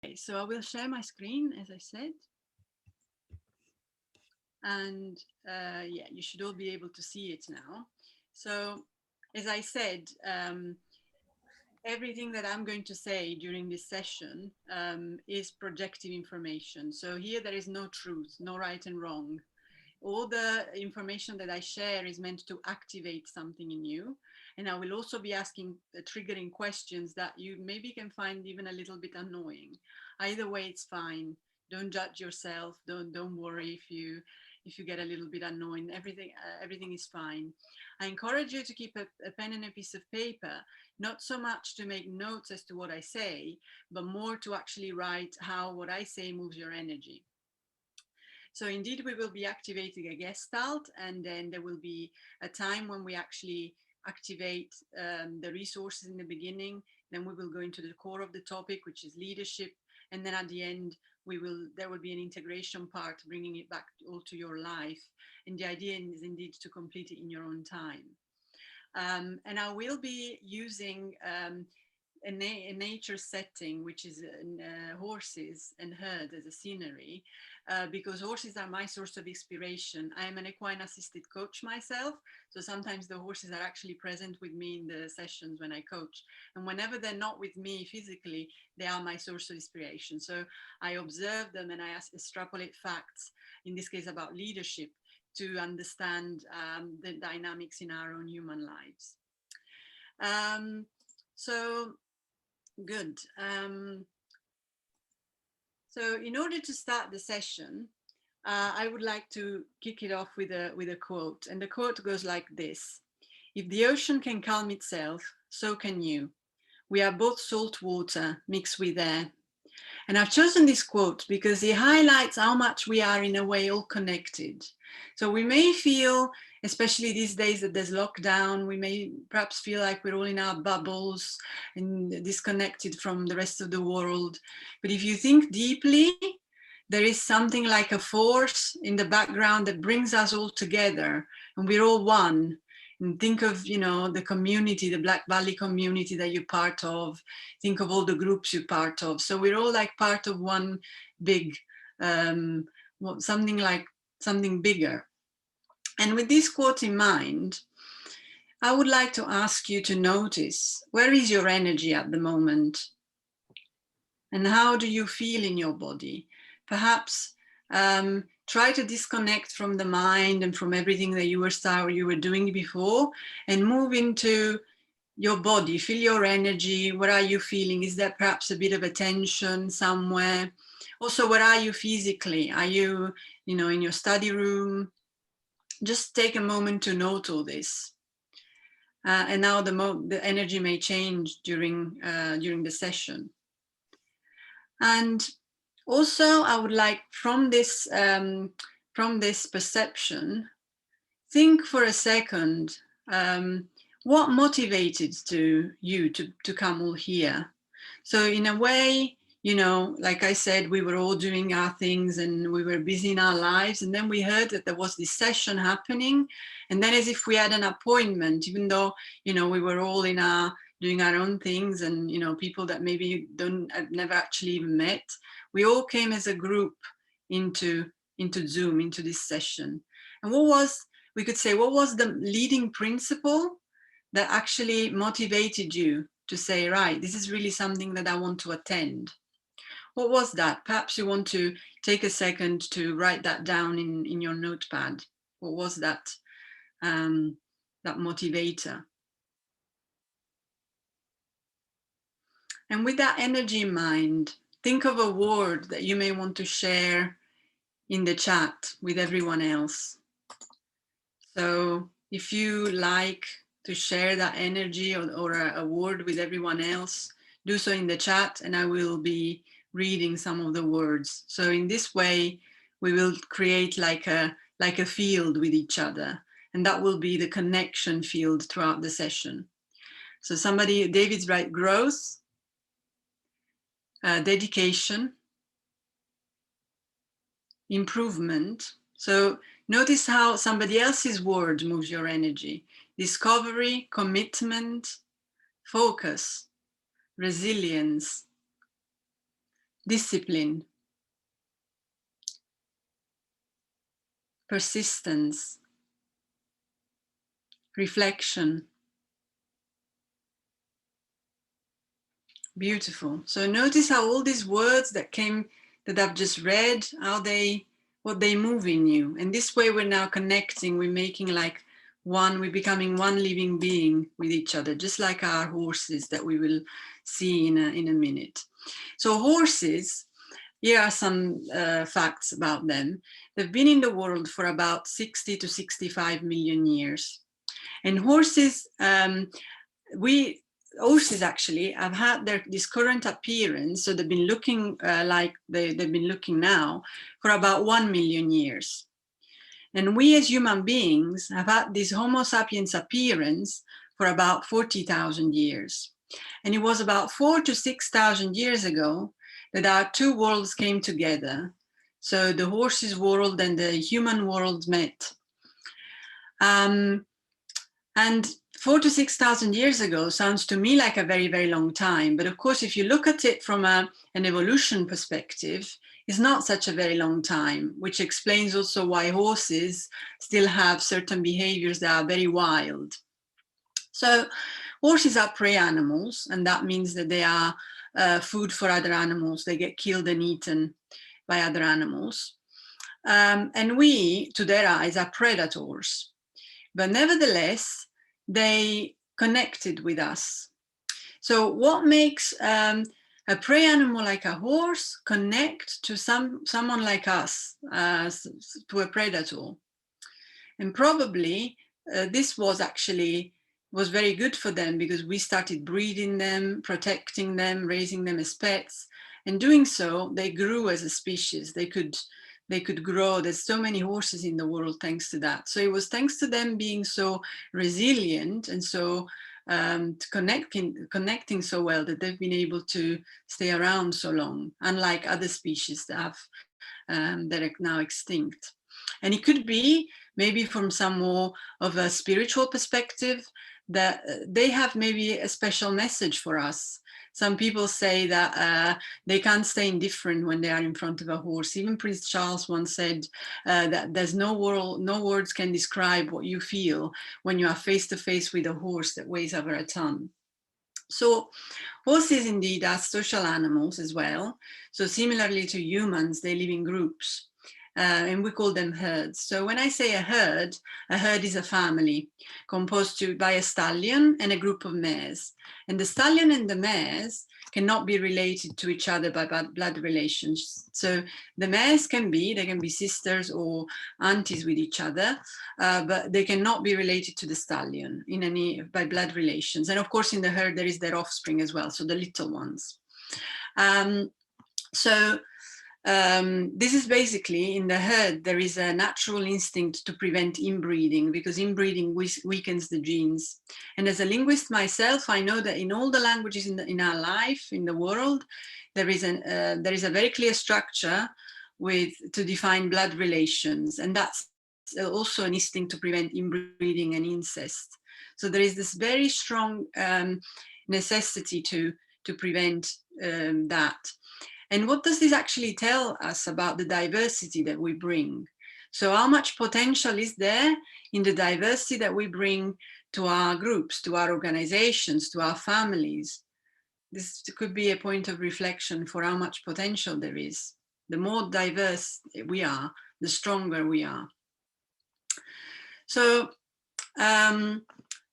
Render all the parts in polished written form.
Okay, so I will share my screen, as I said. And yeah, you should all be able to see it now. So, as I said, everything that I'm going to say during this session is projective information. So here there is no truth, no right and wrong. All the information that I share is meant to activate something in you. And I will also be asking triggering questions that you maybe can find even a little bit annoying. Either way, it's fine. Don't judge yourself. Don't worry if you get a little bit annoying. Everything is fine. I encourage you to keep a pen and a piece of paper, not so much to make notes as to what I say, but more to actually write how what I say moves your energy. So indeed, we will be activating a gestalt, and then there will be a time when we actually activate the resources in the beginning. Then we will go into the core of the topic, which is leadership. And then at the end, there will be an integration part, bringing it back all to your life. And the idea is indeed to complete it in your own time. And I will be using a nature setting, which is horses and herd as a scenery, because horses are my source of inspiration. I am an equine assisted coach myself, so sometimes the horses are actually present with me in the sessions when I coach, and whenever they're not with me physically, they are my source of inspiration. So I observe them and I extrapolate facts, in this case about leadership, to understand the dynamics in our own human lives. So good. So in order to start the session, I would like to kick it off with a quote. And the quote goes like this: "If the ocean can calm itself, so can you. We are both salt water mixed with air." And I've chosen this quote because it highlights how much we are in a way all connected. So we may feel, especially these days that there's lockdown, we may perhaps feel like we're all in our bubbles and disconnected from the rest of the world. But if you think deeply, there is something like a force in the background that brings us all together, and we're all one. And think of, the community, the Black Valley community that you're part of. Think of all the groups you're part of. So we're all like part of one big, something bigger. And with this quote in mind, I would like to ask you to notice, where is your energy at the moment? And how do you feel in your body? Perhaps try to disconnect from the mind and from everything that you were doing before, and move into your body. Feel your energy. What are you feeling? Is there perhaps a bit of a tension somewhere? Also, where are you physically? Are you, in your study room? Just take a moment to note all this. And now the energy may change during the session. And also, I would like, from this perception, think for a second, what motivated you to come all here? So in a way, like I said, we were all doing our things and we were busy in our lives. And then we heard that there was this session happening. And then, as if we had an appointment, even though, we were all doing our own things, and, people that maybe I've never actually even met, we all came as a group into Zoom, into this session. And we could say, what was the leading principle that actually motivated you to say, right, this is really something that I want to attend? What was that? Perhaps you want to take a second to write that down in your notepad. What was that motivator? And with that energy in mind, think of a word that you may want to share in the chat with everyone else. So if you like to share that energy or a word with everyone else, do so in the chat, and I will be reading some of the words. So in this way, we will create like a field with each other, and that will be the connection field throughout the session. So David's right: growth, dedication, improvement. So notice how somebody else's word moves your energy: discovery, commitment, focus, resilience, discipline, persistence, reflection. Beautiful. So notice how all these words that I've just read, what they move in you. And this way we're now connecting, we're making like one, we're becoming one living being with each other, just like our horses that we will see in a minute. So horses, here are some facts about them. They've been in the world for about 60 to 65 million years. And horses, horses actually have had this current appearance, so they've been looking like they've been looking now for about 1 million years. And we as human beings have had this Homo sapiens appearance for about 40,000 years. And it was about 4,000 to 6,000 years ago that our two worlds came together. So the horses world and the human world met. And 4,000 to 6,000 years ago sounds to me like a very, very long time. But of course, if you look at it from an evolution perspective, it's not such a very long time, which explains also why horses still have certain behaviors that are very wild. So horses are prey animals, and that means that they are food for other animals. They get killed and eaten by other animals. And we, to their eyes, are predators. But nevertheless, they connected with us. So what makes a prey animal like a horse connect to someone like us, to a predator? And probably this was very good for them, because we started breeding them, protecting them, raising them as pets. And doing so, they grew as a species. They could grow. There's so many horses in the world thanks to that. So it was thanks to them being so resilient and so connecting so well that they've been able to stay around so long, unlike other species that are now extinct. And it could be maybe from some more of a spiritual perspective that they have maybe a special message for us. Some people say that they can't stay indifferent when they are in front of a horse. Even Prince Charles once said that there's no words can describe what you feel when you are face to face with a horse that weighs over a ton. So horses indeed are social animals as well. So similarly to humans, they live in groups. And we call them herds. So when I say a herd is a family composed by a stallion and a group of mares. And the stallion and the mares cannot be related to each other by blood relations. So the mares can be sisters or aunties with each other, but they cannot be related to the stallion by blood relations. And of course, in the herd, there is their offspring as well, so the little ones. This is basically, in the herd, there is a natural instinct to prevent inbreeding, because inbreeding weakens the genes. And as a linguist myself, I know that in all the languages in our life, in the world, there is a very clear structure to define blood relations. And that's also an instinct to prevent inbreeding and incest. So there is this very strong necessity to prevent that. And what does this actually tell us about the diversity that we bring? So how much potential is there in the diversity that we bring to our groups, to our organizations, to our families? This could be a point of reflection for how much potential there is. The more diverse we are, the stronger we are. So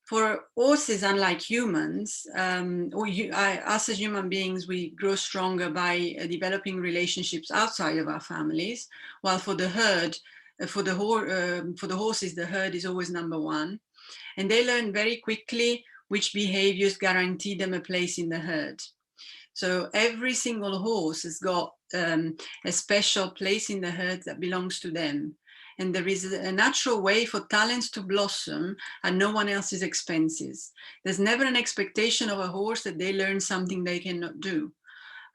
for horses, unlike humans, us as human beings, we grow stronger by developing relationships outside of our families, while for the herd, for the horses, the herd is always number one. And they learn very quickly which behaviors guarantee them a place in the herd. So every single horse has got a special place in the herd that belongs to them. And there is a natural way for talents to blossom at no one else's expenses. There's never an expectation of a horse that they learn something they cannot do.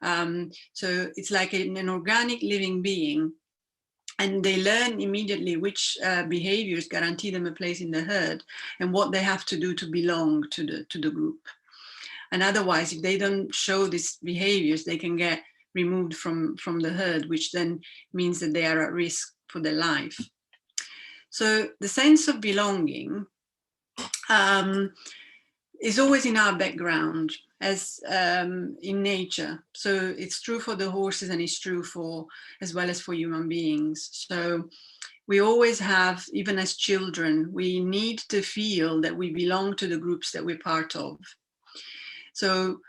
So it's like an organic living being. And they learn immediately which behaviors guarantee them a place in the herd and what they have to do to belong to the group. And otherwise, if they don't show these behaviors, they can get removed from the herd, which then means that they are at risk for their life. So the sense of belonging is always in our background, as in nature. So it's true for the horses, and it's true for as well as for human beings. So we always have, even as children, we need to feel that we belong to the groups that we're part of. So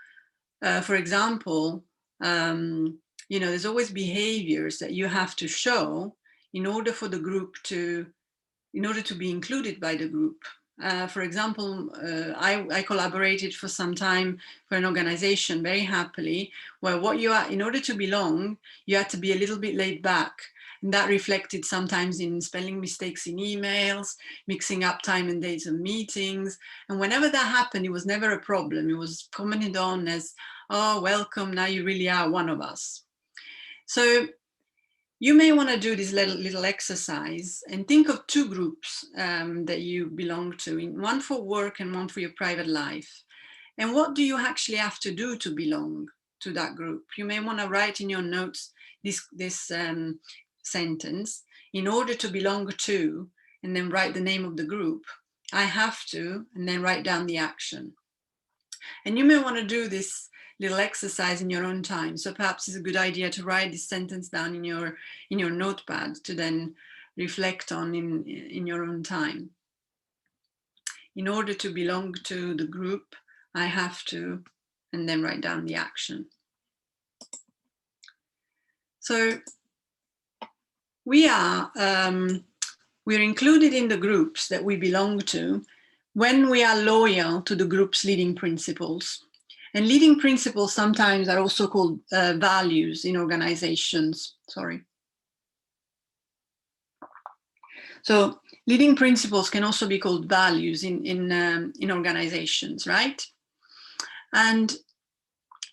for example, you know, there's always behaviors that you have to show in order for the group to, in order to be included by the group. For example, I collaborated for some time for an organization very happily, where what you are, in order to belong, you had to be a little bit laid back. And that reflected sometimes in spelling mistakes in emails, mixing up time and dates of meetings. And whenever that happened, it was never a problem. It was commented on as, oh, welcome, now you really are one of us. So you may want to do this little exercise and think of two groups that you belong to, one for work and one for your private life. And what do you actually have to do to belong to that group? You may want to write in your notes this sentence: in order to belong to, and then write the name of the group. I have to, and then write down the action. And you may want to do this little exercise in your own time. So perhaps it's a good idea to write this sentence down in your notepad to then reflect on in your own time. In order to belong to the group, I have to, and then write down the action. So we're included in the groups that we belong to when we are loyal to the group's leading principles. And leading principles sometimes are also called values in organizations. Sorry. So leading principles can also be called values in organizations, right? And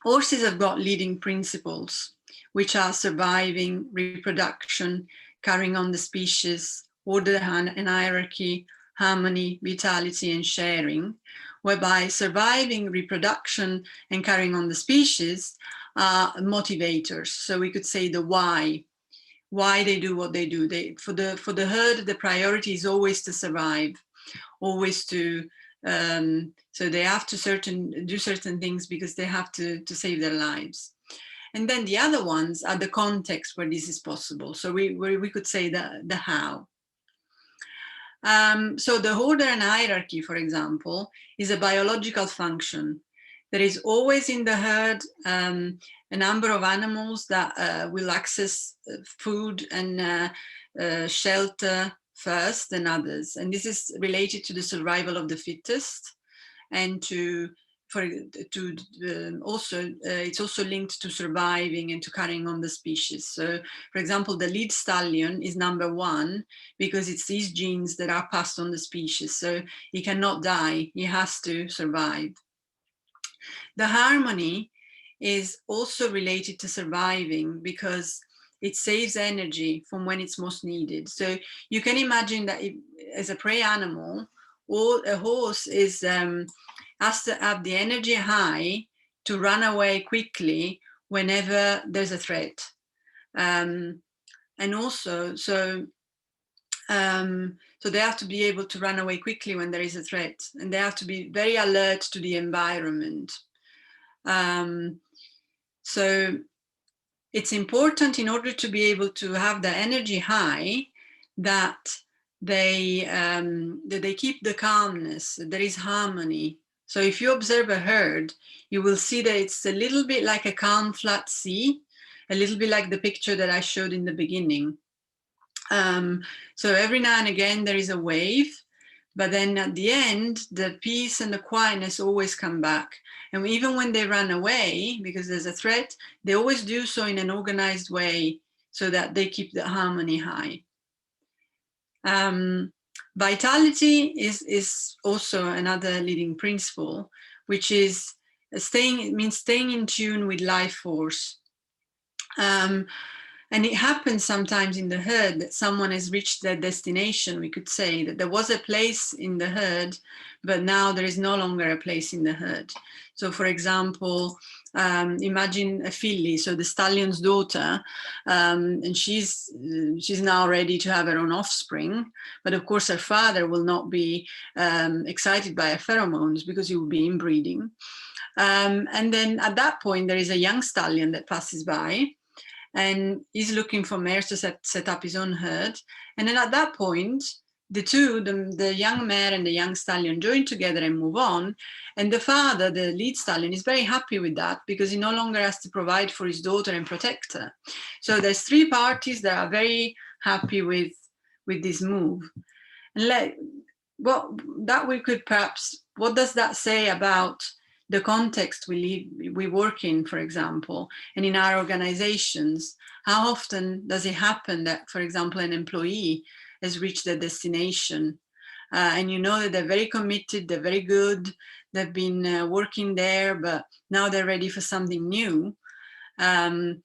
horses have got leading principles, which are surviving, reproduction, carrying on the species, order and hierarchy, harmony, vitality, and sharing, whereby surviving, reproduction, and carrying on the species are motivators. So we could say the why they do what they do. For the herd, the priority is always to survive, always to, so they have to do certain things because they have to save their lives. And then the other ones are the context where this is possible. So we could say the how. So the order and hierarchy, for example, is a biological function. There is always in the herd a number of animals that will access food and shelter first than others. And this is related to the survival of the fittest, and it's also linked to surviving and to carrying on the species. So, for example, the lead stallion is number one because it's these genes that are passed on the species. So he cannot die, he has to survive. The harmony is also related to surviving because it saves energy from when it's most needed. So you can imagine that as a prey animal, or a horse has to have the energy high to run away quickly whenever there's a threat. And also, so they have to be able to run away quickly when there is a threat, and they have to be very alert to the environment. So it's important, in order to be able to have the energy high, that they keep the calmness, that there is harmony. So if you observe a herd, you will see that it's a little bit like a calm, flat sea, a little bit like the picture that I showed in the beginning. So every now and again there is a wave, but then at the end, the peace and the quietness always come back. And even when they run away, because there's a threat, they always do so in an organized way so that they keep the harmony high. Vitality is also another leading principle, which is staying in tune with life force. And it happens sometimes in the herd that someone has reached their destination. We could say that there was a place in the herd, but now there is no longer a place in the herd. So, for example, imagine a filly, so the stallion's daughter, and she's now ready to have her own offspring. But of course, her father will not be excited by her pheromones because he will be inbreeding. And then at that point, there is a young stallion that passes by, and he's looking for mares to set up his own herd. And then at that point, the young mare and the young stallion join together and move on. And the father, the lead stallion, is very happy with that because he no longer has to provide for his daughter and protect her. So there's three parties that are very happy with this move. And what does that say about the context we work in, for example, and in our organizations? How often does it happen that, for example, an employee has reached their destination, and you know that they're very committed, they're very good, they've been working there, but now they're ready for something new, and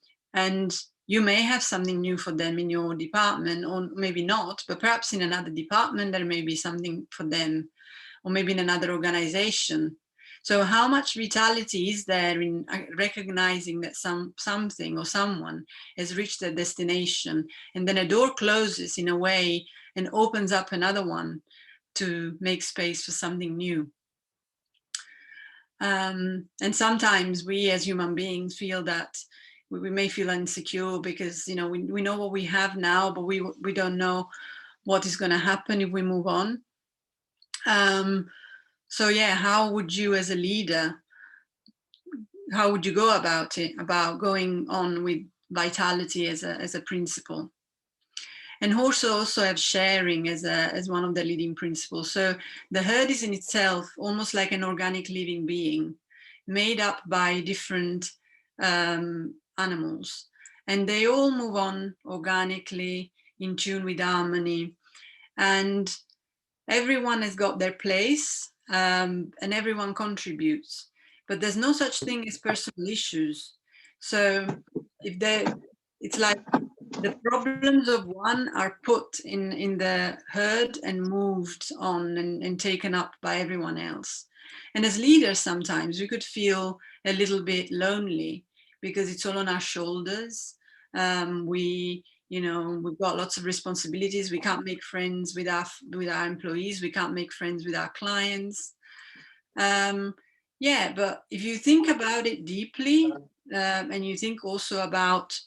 you may have something new for them in your department, or maybe not, but perhaps in another department there may be something for them, or maybe in another organization. So how much vitality is there in recognizing that something or someone has reached their destination, and then a door closes in a way and opens up another one to make space for something new? And sometimes we as human beings feel that we may feel insecure because, you know, we know what we have now, but we don't know what is going to happen if we move on. So yeah, how would you as a leader, how would you go about it, about going on with vitality as a principle? And horses also have sharing as one of the leading principles. So the herd is in itself almost like an organic living being made up by different animals. And they all move on organically, in tune with harmony. And everyone has got their place, and everyone contributes. But there's no such thing as personal issues. So it's like the problems of one are put in the herd and moved on and taken up by everyone else. And as leaders, sometimes we could feel a little bit lonely because it's all on our shoulders. We've got lots of responsibilities. We can't make friends with our employees. We can't make friends with our clients. But if you think about it deeply, and you think also about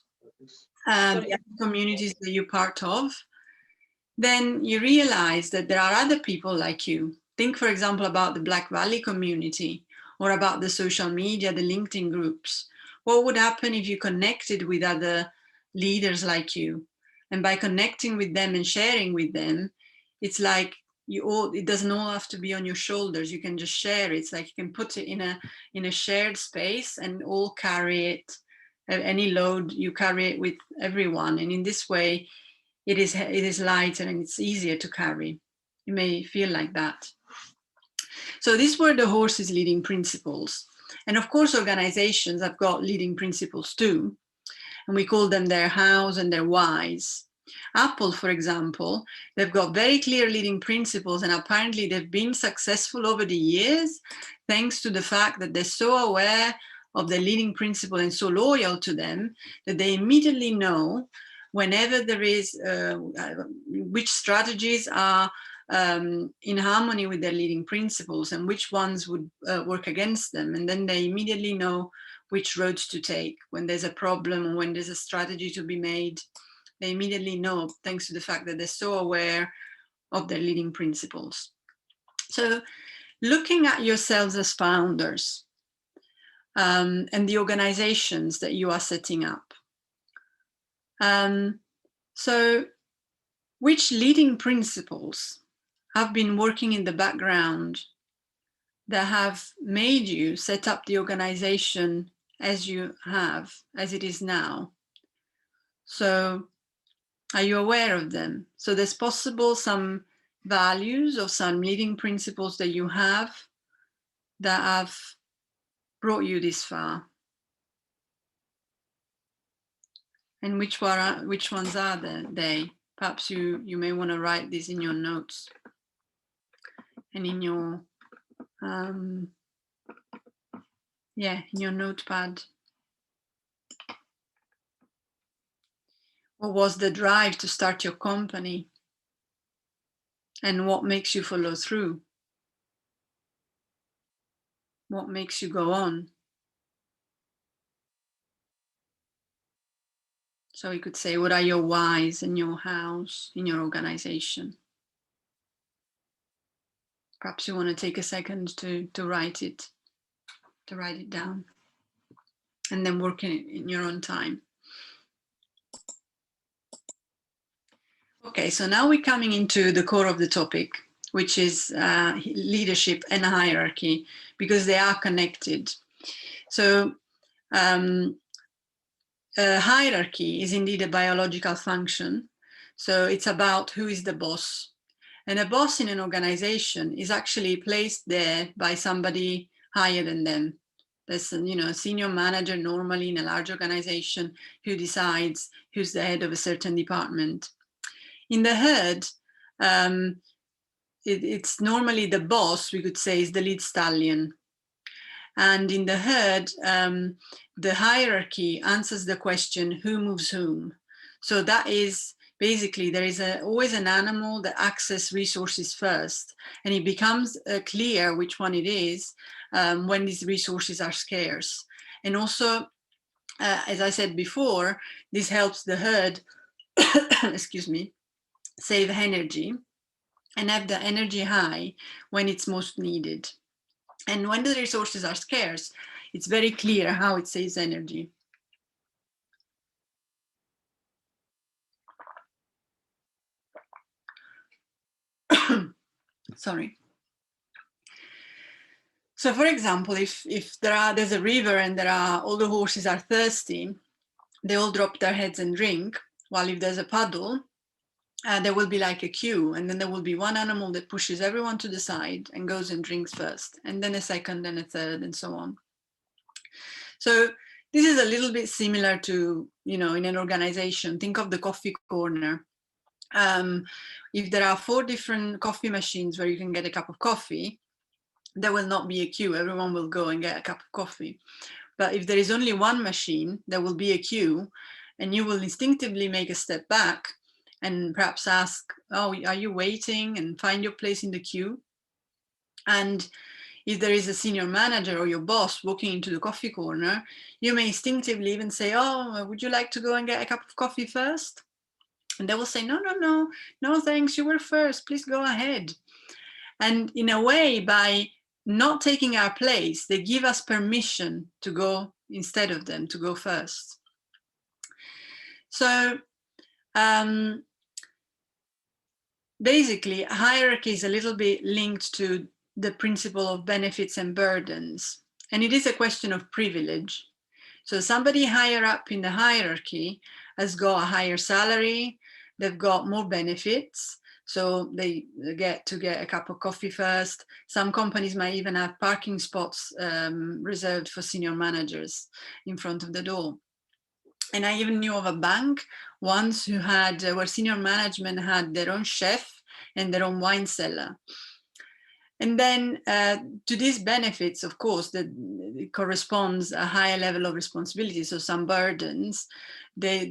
the communities that you're part of, then you realize that there are other people like you. Think, for example, about the Black Valley community, or about the social media, the LinkedIn groups. What would happen if you connected with other leaders like you? And by connecting with them and sharing with them, it's like it doesn't all have to be on your shoulders. You can just share it. It's like you can put it in a shared space and all carry it. Any load, you carry it with everyone. And in this way, it is lighter and it's easier to carry. You may feel like that. So these were the horses' leading principles. And of course, organizations have got leading principles too. And we call them their hows and their whys. Apple, for example, they've got very clear leading principles, and apparently they've been successful over the years thanks to the fact that they're so aware of their leading principle and so loyal to them that they immediately know whenever there is which strategies are in harmony with their leading principles and which ones would work against them. And then they immediately know which roads to take when there's a problem or when there's a strategy to be made. They immediately know, thanks to the fact that they're so aware of their leading principles. So looking at yourselves as founders and the organizations that you are setting up. So which leading principles have been working in the background that have made you set up the organization as you have, as it is now? So are you aware of them? So there's possible some values or some leading principles that you have that have brought you this far. And which ones are they? Perhaps you may want to write this in your notes and in your in your notepad. What was the drive to start your company? And what makes you follow through? What makes you go on? So we could say, what are your whys in your house, in your organization? Perhaps you want to take a second to write it down, and then work in your own time. Okay, so now we're coming into the core of the topic, which is leadership and hierarchy, because they are connected. So hierarchy is indeed a biological function. So it's about who is the boss. And a boss in an organization is actually placed there by somebody higher than them. There's a senior manager normally in a large organization who decides who's the head of a certain department. In the herd, it's normally the boss, we could say, is the lead stallion. And in the herd, the hierarchy answers the question, who moves whom? So that is basically, there is always an animal that accesses resources first, and it becomes clear which one it is when these resources are scarce. And also, as I said before, this helps the herd, excuse me, save energy and have the energy high when it's most needed. And when the resources are scarce, it's very clear how it saves energy. Sorry. So for example, if there's a river and all the horses are thirsty, they all drop their heads and drink, while if there's a puddle, there will be like a queue, and then there will be one animal that pushes everyone to the side and goes and drinks first, and then a second and a third and so on. So this is a little bit similar to, in an organization, think of the coffee corner. If there are 4 different coffee machines where you can get a cup of coffee, there will not be a queue. Everyone will go and get a cup of coffee. But if there is only one machine, there will be a queue, and you will instinctively make a step back and perhaps ask, oh, are you waiting, and find your place in the queue. And if there is a senior manager or your boss walking into the coffee corner, you may instinctively even say, oh, would you like to go and get a cup of coffee first? And they will say, no, thanks, you were first, please go ahead. And in a way, by not taking our place, they give us permission to go instead of them, to go first. So basically, hierarchy is a little bit linked to the principle of benefits and burdens. And it is a question of privilege. So somebody higher up in the hierarchy has got a higher salary, they've got more benefits, so they get to get a cup of coffee first. Some companies might even have parking spots reserved for senior managers in front of the door. And I even knew of a bank once who had, where senior management had their own chef and their own wine cellar. And then to these benefits, of course, that corresponds a higher level of responsibility. So some burdens, the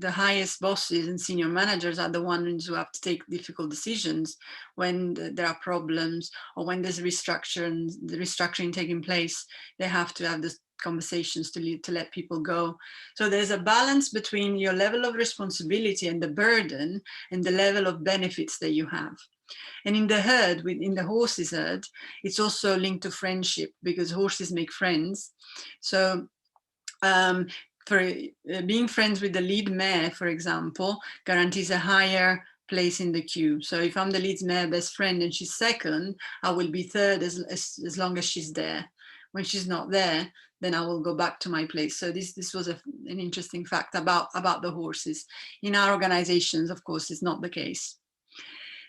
highest bosses and senior managers are the ones who have to take difficult decisions when there are problems, or when there's restructuring taking place. They have to have the conversations to let people go. So there's a balance between your level of responsibility and the burden and the level of benefits that you have. And in the herd, in the horses herd, it's also linked to friendship, because horses make friends. So for being friends with the lead mare, for example, guarantees a higher place in the queue. So if I'm the lead mare best friend and she's second, I will be third as long as she's there. When she's not there, then I will go back to my place. So this was an interesting fact about the horses. In our organizations, of course, it's not the case.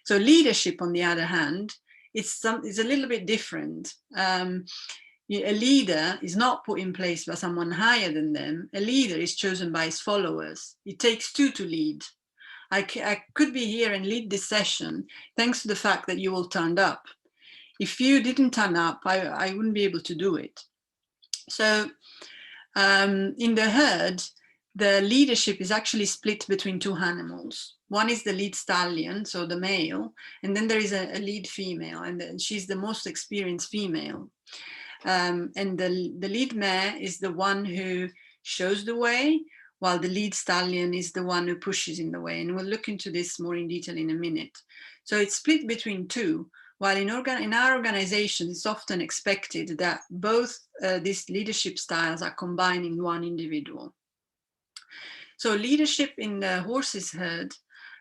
So leadership, on the other hand, it's a little bit different. A leader is not put in place by someone higher than them. A leader is chosen by his followers. It takes two to lead. I could be here and lead this session thanks to the fact that you all turned up. If you didn't turn up, I wouldn't be able to do it. So in the herd, the leadership is actually split between two animals. One is the lead stallion, so the male, and then there is a lead female, and she's the most experienced female. And the lead mare is the one who shows the way, while the lead stallion is the one who pushes in the way. And we'll look into this more in detail in a minute. So it's split between two, while in our organization, it's often expected that both these leadership styles are combined in one individual. So leadership in the horses herd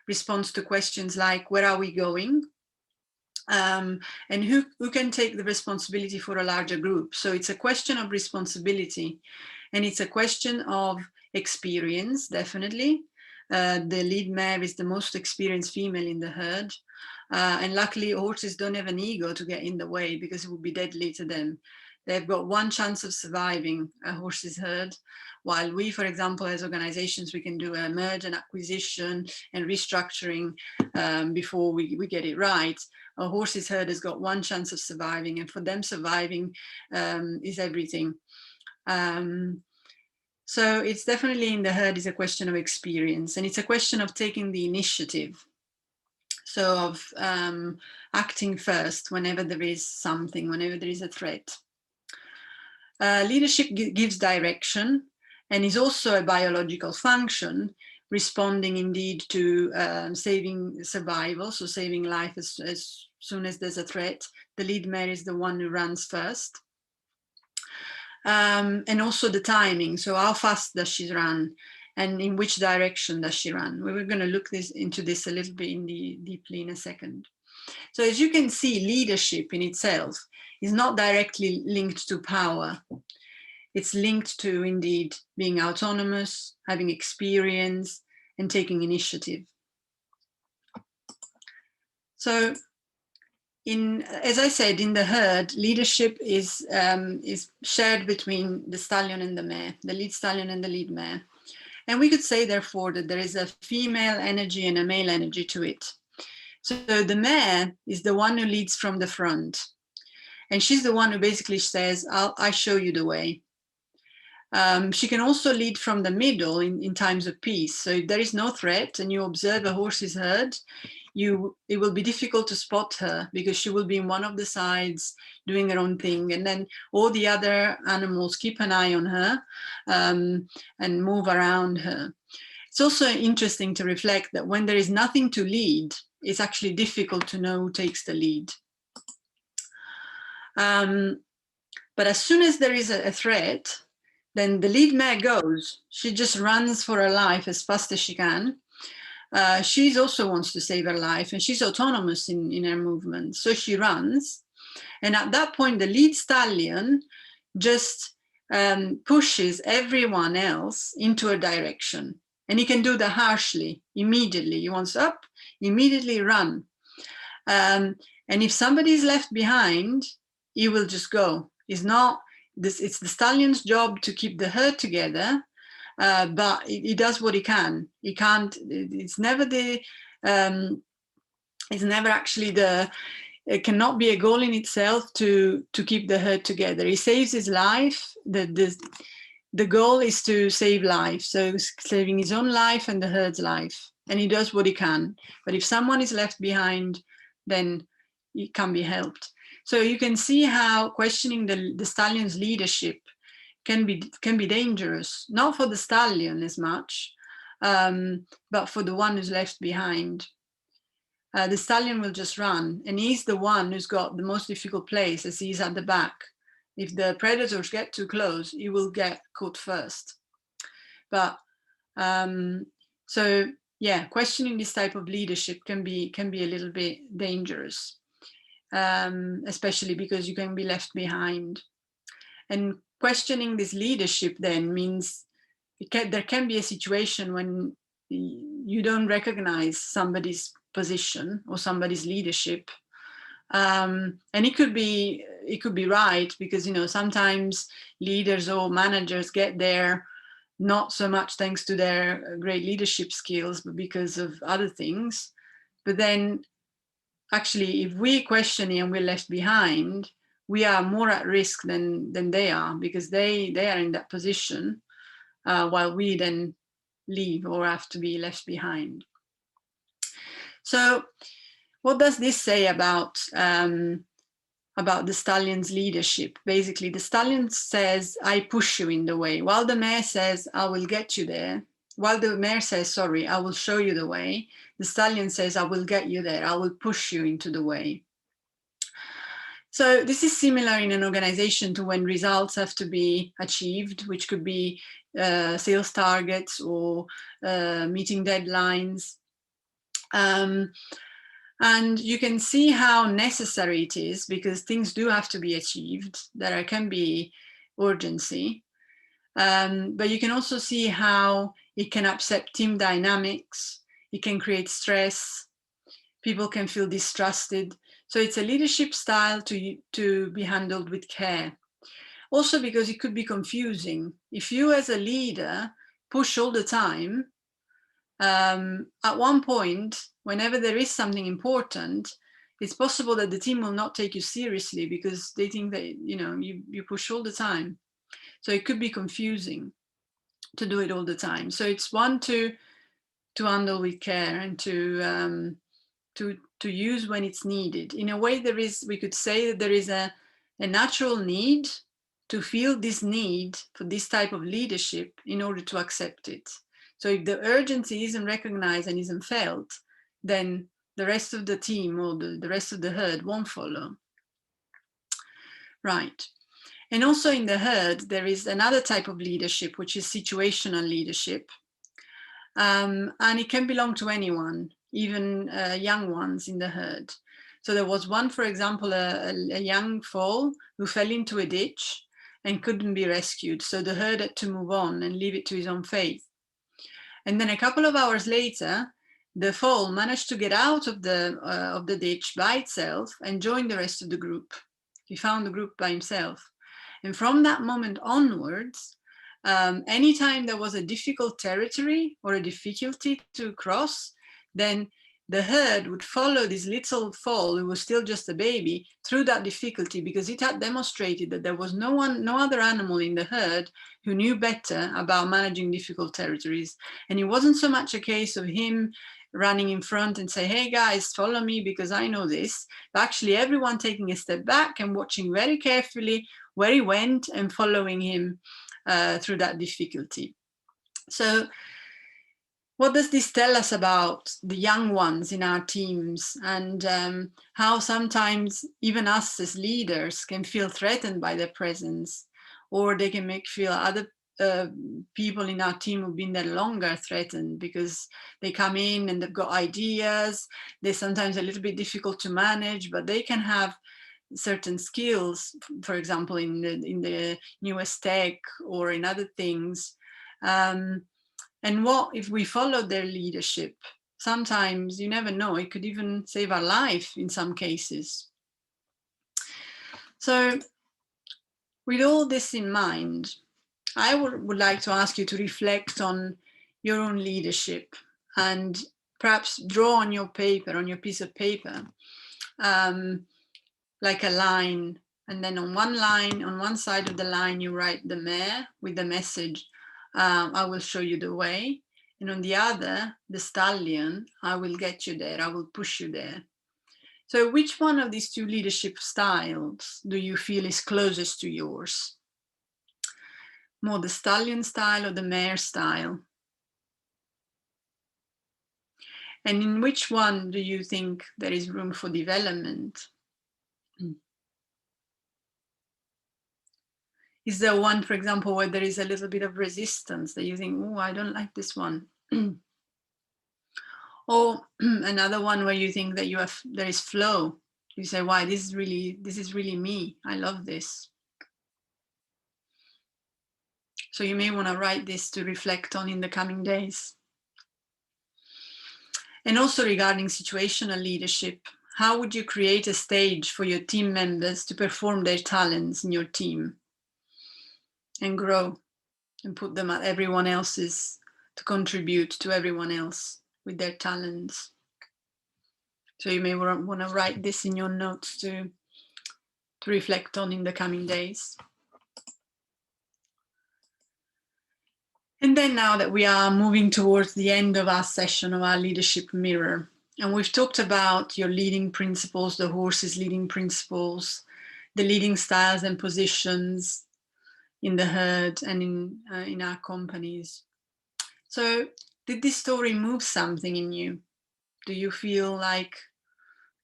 responds to questions like, where are we going? And who can take the responsibility for a larger group? So it's a question of responsibility, and it's a question of experience, definitely. The lead mare is the most experienced female in the herd. And luckily, horses don't have an ego to get in the way, because it would be deadly to them. They've got one chance of surviving a horse's herd, while we, for example, as organizations, we can do a merge and acquisition and restructuring before we get it right. A horse's herd has got one chance of surviving, and for them, surviving is everything. So it's definitely in the herd is a question of experience, and it's a question of taking the initiative. So of acting first whenever there is something, whenever there is a threat. Leadership gives direction and is also a biological function, responding indeed to saving survival, so saving life as soon as there's a threat. The lead mare is the one who runs first. And also the timing, so how fast does she run and in which direction does she run? We're going to look into this a little bit deeply in a second. So as you can see, leadership in itself is not directly linked to power. It's linked to indeed being autonomous, having experience, and taking initiative. So as I said, in the herd, leadership is shared between the stallion and the mare, the lead stallion and the lead mare. And we could say, therefore, that there is a female energy and a male energy to it. So the mare is the one who leads from the front. And she's the one who basically says, I show you the way. She can also lead from the middle in times of peace. So if there is no threat and you observe a horse's herd, it will be difficult to spot her, because she will be in one of the sides doing her own thing, and then all the other animals keep an eye on her and move around her. It's also interesting to reflect that when there is nothing to lead, it's actually difficult to know who takes the lead. But as soon as there is a threat, then the lead mare goes. She just runs for her life as fast as she can. She also wants to save her life, and she's autonomous in her movement. So she runs. And at that point, the lead stallion just pushes everyone else into a direction. And he can do that harshly, immediately. He wants up, immediately run. And if somebody is left behind, he will just go. It's the stallion's job to keep the herd together. But he does what he can. He can't. It's never actually it cannot be a goal in itself to keep the herd together. He saves his life. The goal is to save life. So saving his own life and the herd's life, and he does what he can. But if someone is left behind, then it can be helped. So you can see how questioning the stallion's leadership can be dangerous, not for the stallion as much, but for the one who's left behind. The stallion will just run, and he's the one who's got the most difficult place, as he's at the back. If the predators get too close, he will get caught first. But so yeah, questioning this type of leadership can be a little bit dangerous, especially because you can be left behind. And questioning this leadership then means there can be a situation when you don't recognize somebody's position or somebody's leadership, And it could be right, because, you know, sometimes leaders or managers get there not so much thanks to their great leadership skills, but because of other things. But then actually, if we question it and we're left behind, we are more at risk than they are, because they are in that position, while we then leave or have to be left behind. So what does this say about the stallion's leadership? Basically, the stallion says, I push you in the way, while the mare says, I will get you there. While the mare says, sorry, I will show you the way, the stallion says, I will get you there, I will push you into the way. So this is similar in an organization to when results have to be achieved, which could be sales targets or meeting deadlines. And you can see how necessary it is, because things do have to be achieved. There can be urgency. But you can also see how it can upset team dynamics. It can create stress. People can feel distrusted. So it's a leadership style to be handled with care. Also because it could be confusing. If you as a leader push all the time, at one point, whenever there is something important, it's possible that the team will not take you seriously, because they think that, you know, you push all the time. So it could be confusing to do it all the time. So it's one to handle with care, and to use when it's needed. In a way, we could say that there is a natural need to feel this need for this type of leadership in order to accept it. So if the urgency isn't recognized and isn't felt, then the rest of the team or the rest of the herd won't follow. Right. And also in the herd, there is another type of leadership, which is situational leadership. And it can belong to anyone, even young ones in the herd. So there was one, for example, a young foal who fell into a ditch and couldn't be rescued. So the herd had to move on and leave it to his own fate. And then a couple of hours later, the foal managed to get out of the ditch by itself and join the rest of the group. He found the group by himself. And from that moment onwards, anytime there was a difficult territory or a difficulty to cross, then the herd would follow this little foal, who was still just a baby, through that difficulty, because it had demonstrated that there was no other animal in the herd who knew better about managing difficult territories. And it wasn't so much a case of him running in front and say, hey guys, follow me because I know this, but actually everyone taking a step back and watching very carefully where he went and following him through that difficulty. So what does this tell us about the young ones in our teams, and how sometimes even us as leaders can feel threatened by their presence, or they can feel other people in our team who've been there longer threatened, because they come in and they've got ideas. They're sometimes a little bit difficult to manage, but they can have certain skills, for example, in the newest tech or in other things. And what if we follow their leadership? Sometimes you never know, it could even save our life in some cases. So with all this in mind, I would like to ask you to reflect on your own leadership, and perhaps draw on your paper, on your piece of paper, like a line. And then on one side of the line, you write the mare with the message, I will show you the way. And on the other, the stallion, I will get you there, I will push you there. So which one of these two leadership styles do you feel is closest to yours? More the stallion style or the mare style? And in which one do you think there is room for development? Is there one, for example, where there is a little bit of resistance that you think, oh, I don't like this one? Or another one where you think that there is flow. You say, why, this is really me. I love this. So you may want to write this to reflect on in the coming days. And also regarding situational leadership, how would you create a stage for your team members to perform their talents in your team and grow and put them at everyone else's, to contribute to everyone else with their talents? So you may want to write this in your notes to reflect on in the coming days. And then now that we are moving towards the end of our session of our leadership mirror, and we've talked about your leading principles, the horse's leading principles, the leading styles and positions in the herd and in our companies. So did this story move something in you? Do you feel like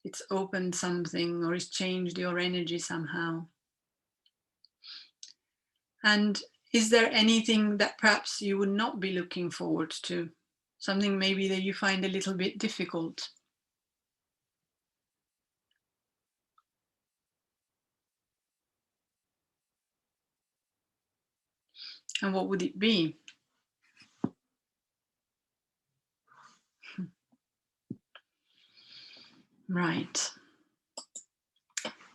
it's opened something or it's changed your energy somehow? And is there anything that perhaps you would not be looking forward to? Something maybe that you find a little bit difficult? And what would it be? Right.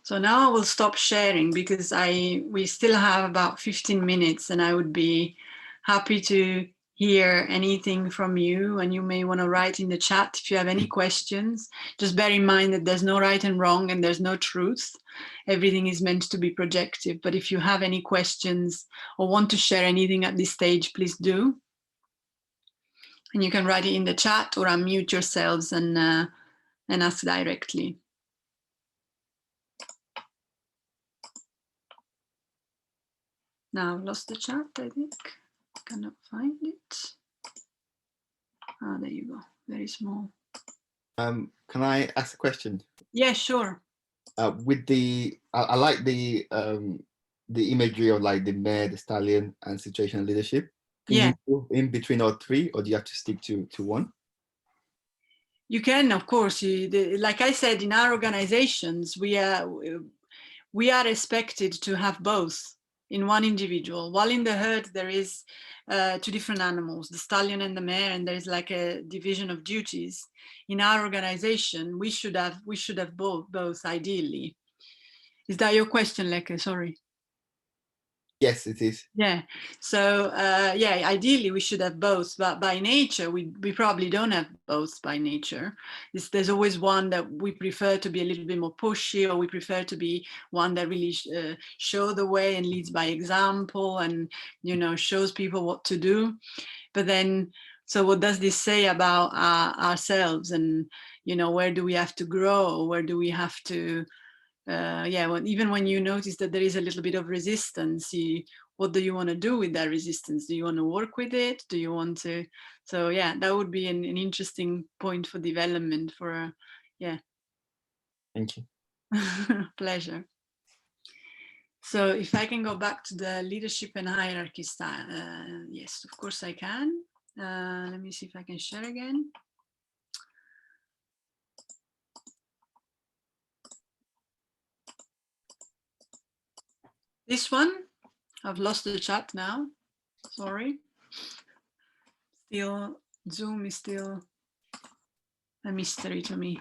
So now I will stop sharing because we still have about 15 minutes and I would be happy to hear anything from you, and you may want to write in the chat if you have any questions. Just bear in mind that there's no right and wrong and there's no truth. Everything is meant to be projective, but if you have any questions or want to share anything at this stage, please do. And you can write it in the chat or unmute yourselves and ask directly. Now I've lost the chat, I think. Cannot find it. Ah, there you go. Very small. Can I ask a question? Yeah, sure. With the, I like the imagery of like the mare, the stallion, and situational leadership. Can you move in between all three, or do you have to stick to one? You can, of course. Like I said, in our organizations, we are expected to have both in one individual. While in the herd, there is two different animals, the stallion and the mare, and there's like a division of duties. In our organization, we should have both ideally. Is that your question, Leke? Sorry. Yes, it is. Yeah. So yeah, ideally we should have both, but by nature we probably don't have both by nature. There's always one that we prefer to be a little bit more pushy, or we prefer to be one that really show the way and leads by example and, you know, shows people what to do. But then, so what does this say about ourselves? And, you know, where do we have to grow? Where do we have to yeah, well, even when you notice that there is a little bit of resistance, what do you want to do with that resistance? Do you want to work with it? Do you want to? So yeah, that would be an interesting point for development for, yeah. Thank you. Pleasure. So if I can go back to the leadership and hierarchy style, yes, of course I can. Let me see if I can share again. This one, I've lost the chat now. Sorry. Still, Zoom is still a mystery to me.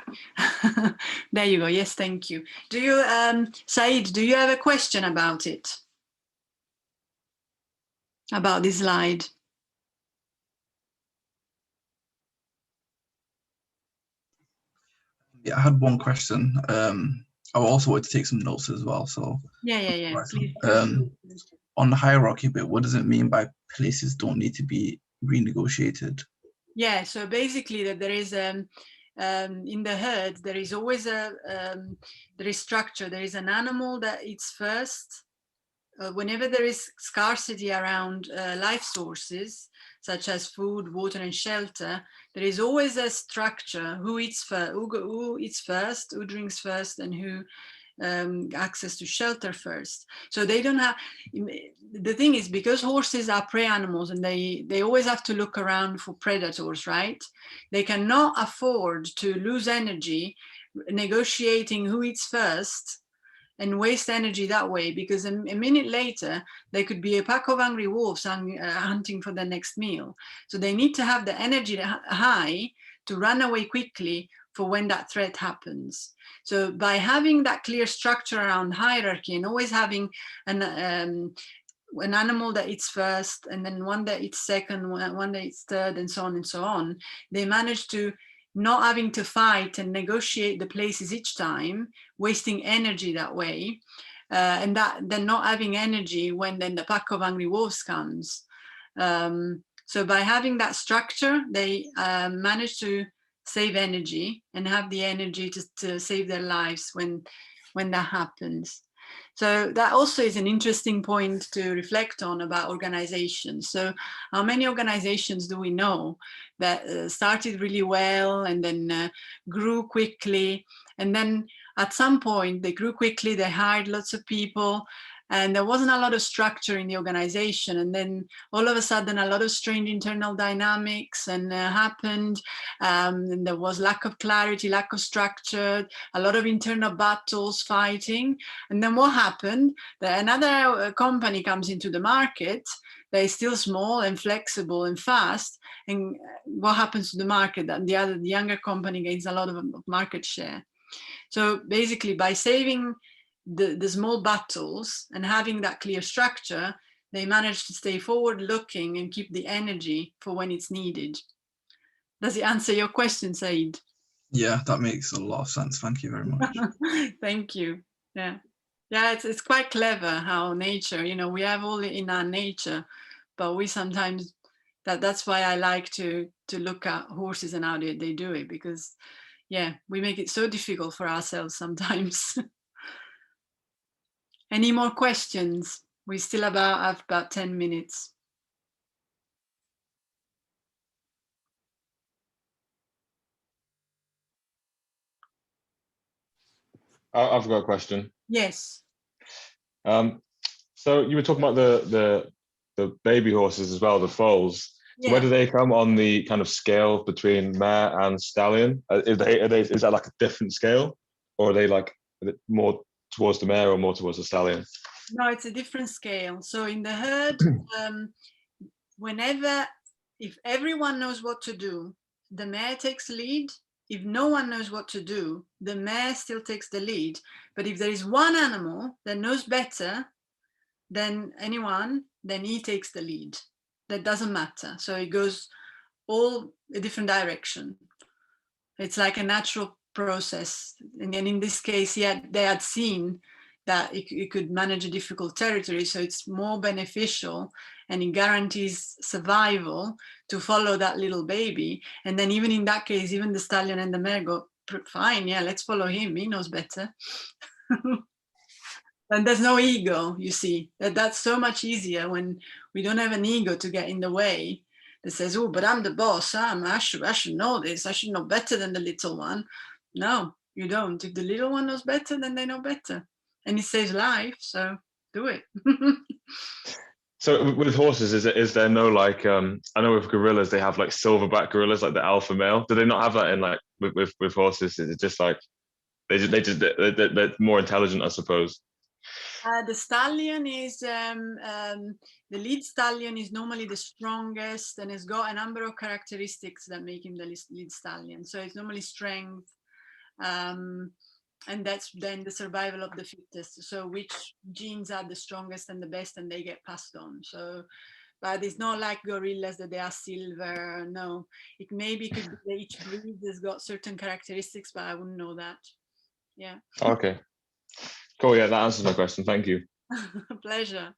There you go. Yes, thank you. Do you, Said, do you have a question about it? About this slide? Yeah, I had one question. I also wanted to take some notes as well. So yeah. Please. On the hierarchy bit, what does it mean by places don't need to be renegotiated? Yeah, so basically that there is in the herd there is always there is structure. There is an animal that eats first. Whenever there is scarcity around life sources, such as food, water, and shelter, there is always a structure: who eats first, who eats first, who drinks first, and who access to shelter first. So they don't have. The thing is, because horses are prey animals and they always have to look around for predators, right? They cannot afford to lose energy negotiating who eats first and waste energy that way, because a minute later there could be a pack of hungry wolves hunting for the next meal. So they need to have the energy high to run away quickly for when that threat happens. So by having that clear structure around hierarchy and always having an animal that eats first, and then one that eats second, one that eats third, and so on, they manage to not having to fight and negotiate the places each time, wasting energy that way, and that then not having energy when then the pack of hungry wolves comes. So by having that structure, they manage to save energy and have the energy to save their lives when that happens. So that also is an interesting point to reflect on about organizations. So how many organizations do we know that started really well and then grew quickly, and then at some point they grew quickly, they hired lots of people, and there wasn't a lot of structure in the organization, and then all of a sudden a lot of strange internal dynamics happened, and there was lack of clarity, lack of structure, a lot of internal battles, fighting. And then what happened? That another company comes into the market that is still small and flexible and fast, and what happens to the market? That the younger company gains a lot of market share. So basically, by saving the small battles and having that clear structure, they manage to stay forward looking and keep the energy for when it's needed. Does it answer your question, Said? Yeah, that makes a lot of sense. Thank you very much. Thank you. Yeah, it's quite clever how nature, we have all in our nature, but we sometimes, that's why I like to look at horses and how they do it, because yeah, we make it so difficult for ourselves sometimes. Any more questions? We still have about 10 minutes. I've got a question. Yes. So you were talking about the baby horses as well, the foals. So Yeah. where do they come on the kind of scale between mare and stallion? Is that like a different scale, or are they like more towards the mare or more towards the stallion? No, it's a different scale. So in the herd, if everyone knows what to do, the mare takes lead. If no one knows what to do, the mare still takes the lead. But if there is one animal that knows better than anyone, then he takes the lead. That doesn't matter. So it goes all a different direction. It's like a natural process. And then in this case, they had seen that it could manage a difficult territory. So it's more beneficial and it guarantees survival to follow that little baby. And then even in that case, even the stallion and the mare go, fine, yeah, let's follow him. He knows better. And there's no ego, you see. That's so much easier when we don't have an ego to get in the way that says, oh, but I'm the boss. I should know this. I should know better than the little one. No, you don't. If the little one knows better, then they know better. And it saves life, so do it. So with horses, is there no like I know with gorillas they have like silverback gorillas, like the alpha male. Do they not have that in like with horses? Is it just like they're more intelligent, I suppose? The stallion is the lead stallion is normally the strongest and has got a number of characteristics that make him the lead stallion. So it's normally strength, and that's then the survival of the fittest. So which genes are the strongest and the best, and they get passed on. So, but it's not like gorillas that they are silver. No, it maybe could be that each breed has got certain characteristics, but I wouldn't know that. Yeah. Okay. Cool. Yeah, that answers my question. Thank you. Pleasure.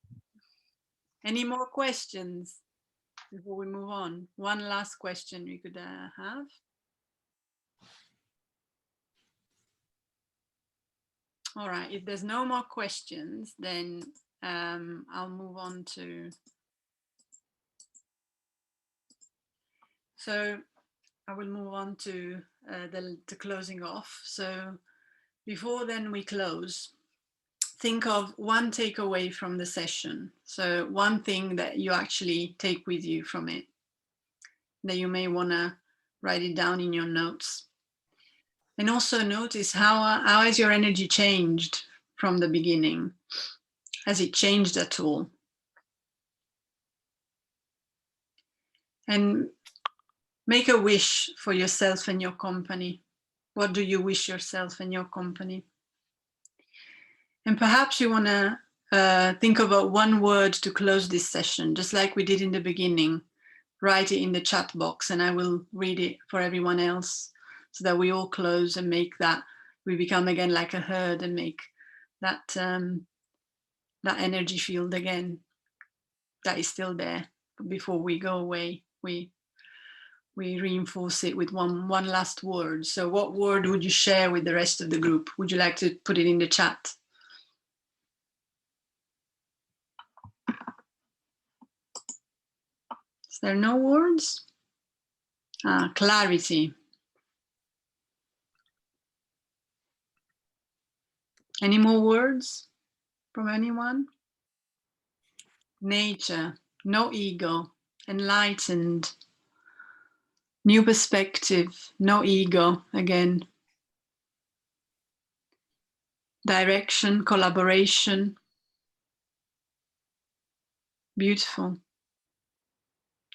Any more questions before we move on? One last question we could have. All right, if there's no more questions, then I'll move on to. So I will move on to the closing off. So before then we close, think of one takeaway from the session. So one thing that you actually take with you from it, that you may want to write it down in your notes. And also notice how has your energy changed from the beginning? Has it changed at all? And make a wish for yourself and your company. What do you wish yourself and your company? And perhaps you want to think about one word to close this session, just like we did in the beginning. Write it in the chat box and I will read it for everyone else so that we all close and make that, we become again like a herd and make that, that energy field again that is still there. But before we go away, we reinforce it with one last word. So what word would you share with the rest of the group? Would you like to put it in the chat? Is there no words? Clarity. Any more words from anyone? Nature, no ego, enlightened, new perspective, no ego again. Direction, collaboration, beautiful.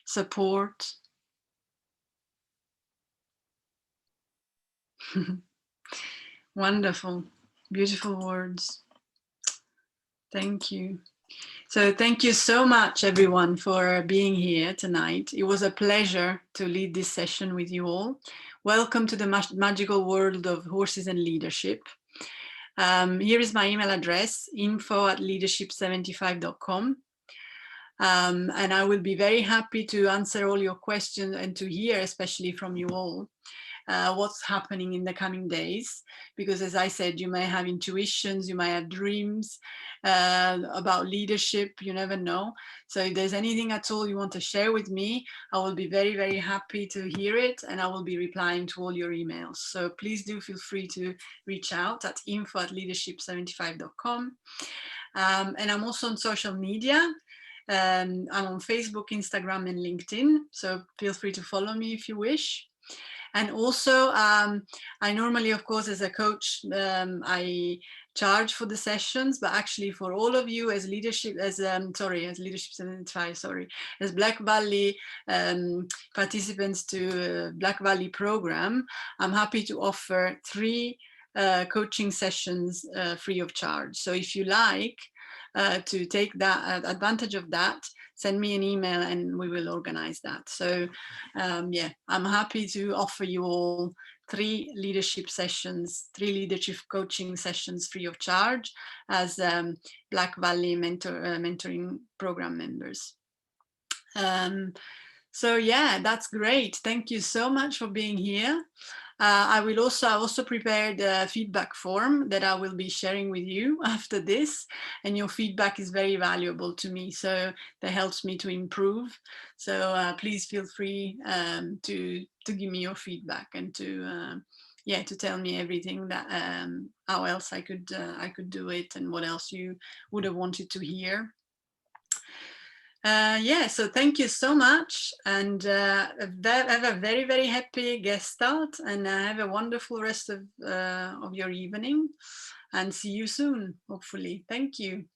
Support. Wonderful, beautiful words. Thank you. So thank you so much, everyone, for being here tonight. It was a pleasure to lead this session with you all. Welcome to the magical world of horses and leadership. Here is my email address, info@leadership75.com. And I will be very happy to answer all your questions and to hear, especially from you all, what's happening in the coming days, because as I said, you may have intuitions, you may have dreams about leadership, you never know. So if there's anything at all you want to share with me, I will be very, very happy to hear it, and I will be replying to all your emails. So please do feel free to reach out at info@leadership75.com. And I'm also on social media. I'm on Facebook, Instagram, and LinkedIn. So feel free to follow me if you wish. And also, I normally, of course, as a coach, I charge for the sessions, but actually for all of you as leadership, as Leadership 75, as Black Valley participants to Black Valley program, I'm happy to offer 3 coaching sessions free of charge. So if you like to take that advantage of that, send me an email and we will organize that. So yeah, I'm happy to offer you all 3 leadership sessions, 3 leadership coaching sessions free of charge as Black Valley mentoring program members. So yeah, that's great. Thank you so much for being here. I also prepared a feedback form that I will be sharing with you after this, and your feedback is very valuable to me, so that helps me to improve. So please feel free to give me your feedback and to tell me everything that how else I could do it and what else you would have wanted to hear. So thank you so much, and have a very, very happy Gestalt, and have a wonderful rest of your evening, and see you soon, hopefully. Thank you.